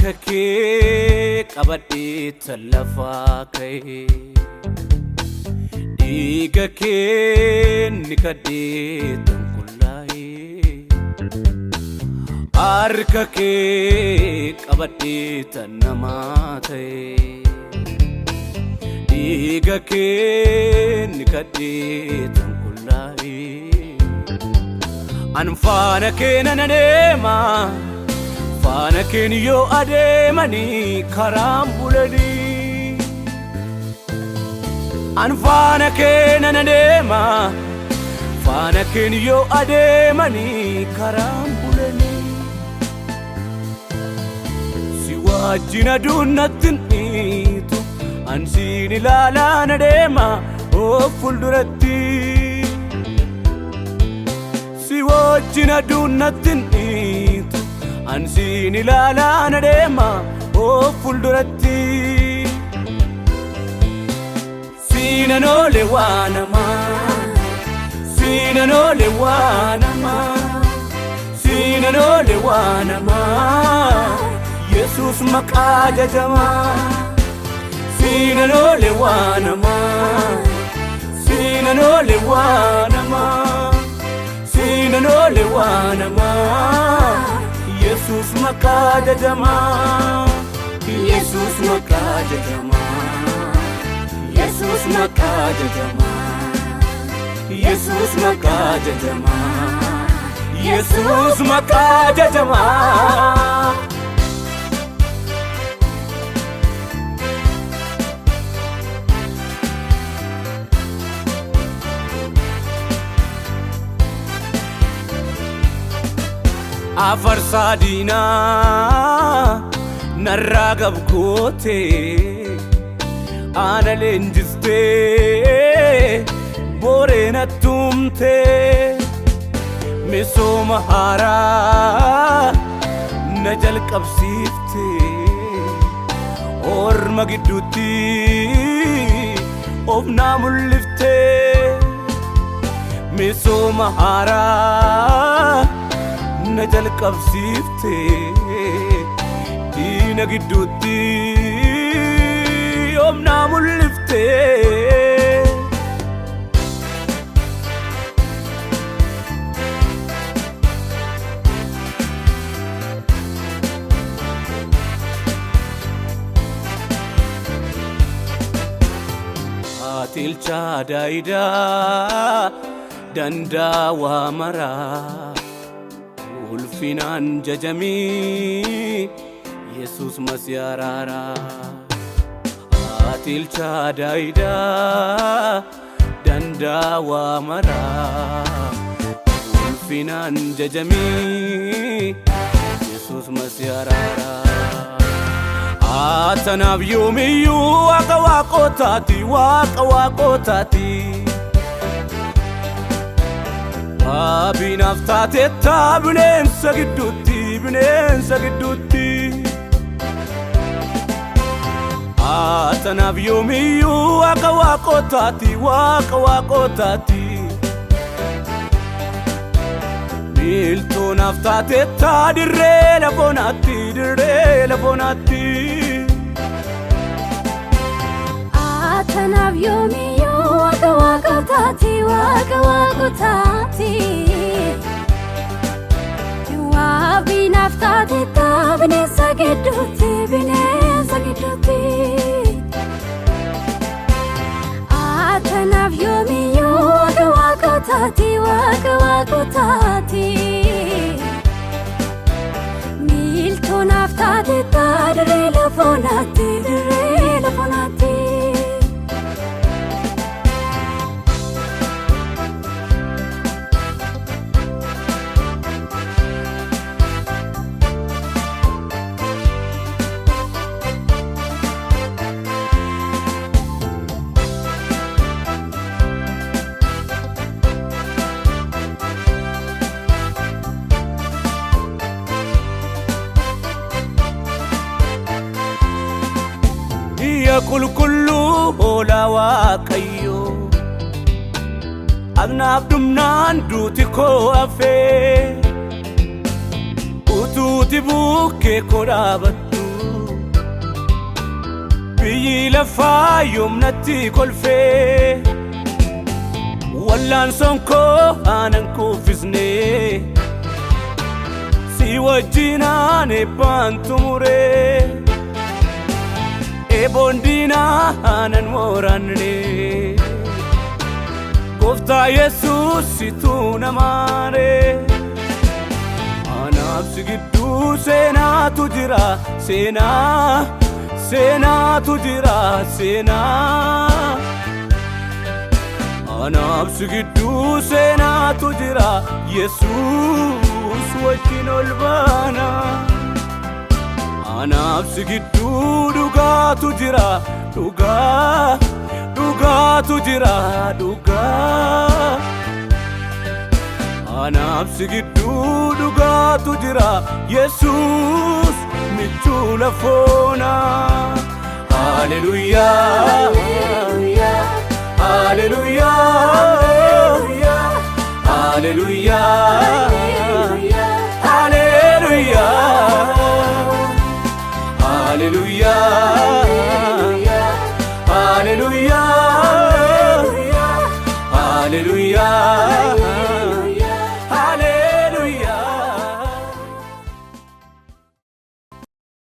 Arkake qabadhee tallafaa ka'e dhiiga kee ni kadhee tanqullaa'e Arkake qabadhee tannamaa ta'e dhiiga kee ni kadhee tanqullaa'e Anfaana kee nan adeema Faana keen yoo adeemanii karaan bulanii Anfaana kee nan adeema Faana keen yoo adeemanii karaan bulanii Si wajjin aduun natti hin dhiitu Ansiin ilaalaan adeema of fuulduratti Si wajjin aduun natti hin dhiitu Ansiin ilaalaan adeema of fuulduratti Siinan oole waa namaa Siinan oole waa namaa Siinan oole waa namaa Yesuus maqaa jajamaa Siinan oole waa namaa Siinan oole waa namaa Siinan oole waa namaa Yesus maqaa jajamaa Yesus maqaa jajamaa Yesus maqaa jajamaa Yesus maqaa jajamaa Yesus maqaa jajamaa Afarsaa diinaa narraa gabgoote Ana leenjistee booree nattumte Misooma haaraa na jalqabsiifte Orma gidduutti of naa mul'ifte Misooma haaraa na jalqabsiifte diina gidduutti of naa mul'ifte Aatilchaa daayidaa dandaawaa maraa Ulfinaan jajamii Yesus masiyaa raaraa Aatilchaa daayidaa dandaawaa maraa Ulfinaan jajamii Yesus masiyaa raaraa Aatanaaf yoomiyyuu waaqa waaqootaati waaqa waaqootaati Abinaaf taateettaa bineensa gidduutti Aatanaaf yoomiyyuu waaqa waaqootaati waaqa waaqootaati Miiltoonaaf taateettaa dirree lafoonaatti Aatanaaf yoomiyyuu waaqa waaqootaati waaqa waaqootaati Abinaaf taateettaa bineensa gidduutti Aatanaaf yoomiyyuu waaqa waaqootaati waaqa waaqootaati Miiltoonaaf taateettaa dirree lafoonaatti Kulkullu hoolaa waaqayyoo Agnaaf dumnaan duuti koo hafee utuuti bukkee koo dhaabattu biyyi lafaa yoomnatti kolfee wal'aansoon koo aanan kuufisne si wajjin aan eebbaan xumuree eeboon diinaa aanan waraanne Gooftaa Yesuus situu namaaree anaaf si gidduu seenaatu jira seenaatu jira seenaa anaaf si gidduu seenaatu jira Yesuus wajjin ol baana anaaf si gidduu dhugaatu jira dhugaatu jira dhugaa anaaf si gidduu dhugaatu jira Yesuus michuu lafoona Hallelujah Hallelujah Hallelujah Hallelujah Hallelujah